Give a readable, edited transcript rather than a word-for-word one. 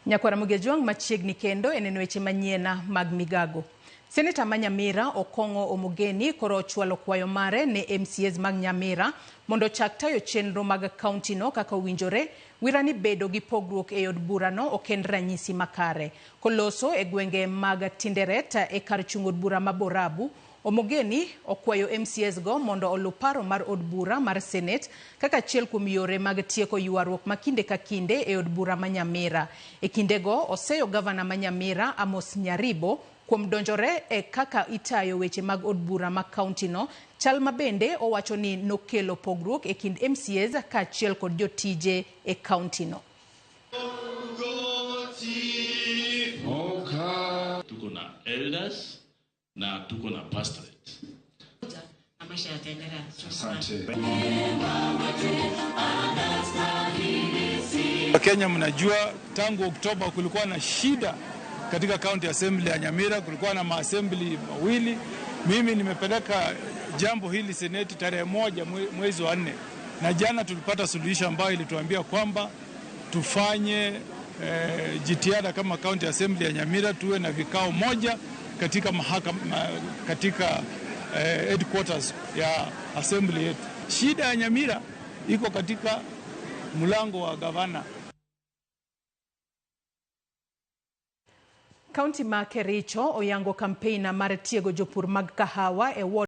Nyakwara Mugejuang machiegni kendo en weche manyiena mag migago. Seneta ma Nyamira Okongo Omogeni koro chwalo kwayo mare ne MCAs mag Nyamira mondo chak tayo chenro mag kaunti no kaka winjore. Wirani bedo gi pogruok e od burano oken ranyisi makare. Koloso e gwenge mag Tinderet e kar chung od bura ma Borabu, Omogeni okwayo MCAs go mondo olu paro mar od bura mar Senate kaka achiel kuom yore mag tieko ywaruok ma kinde ka kinde e od bura ma Nyamira. E kindego oseyo gavana ma Nyamira Amos Nyaribo kuom donjore e kaka itayo weche mag od bura ma kaunti no, chal ma bende owacho ni nokelo pogruok e kind MCAs ka achiel kod jotije e kaunti no. Tuko na elders na tuko na pastorate. Kenya, mnajua tangu Oktoba kulikuwa na shida katika county assembly ya Nyamira, kulikuwa na maassembly mawili. Mimi nimepeleka jambo hili seneti tarehe 1 mwezi wa 4, na jana tulipata suluhisho ambayo ilituambia kwamba tufanye jitihada kama county assembly ya Nyamira tuwe na vikao moja katika mahakama, katika headquarters ya assembly yetu. Shida ya Nyamira iko katika mlango wa gavana. Kaunti ma Kericho oyango kampeni mar tiego jopur mag kahawa e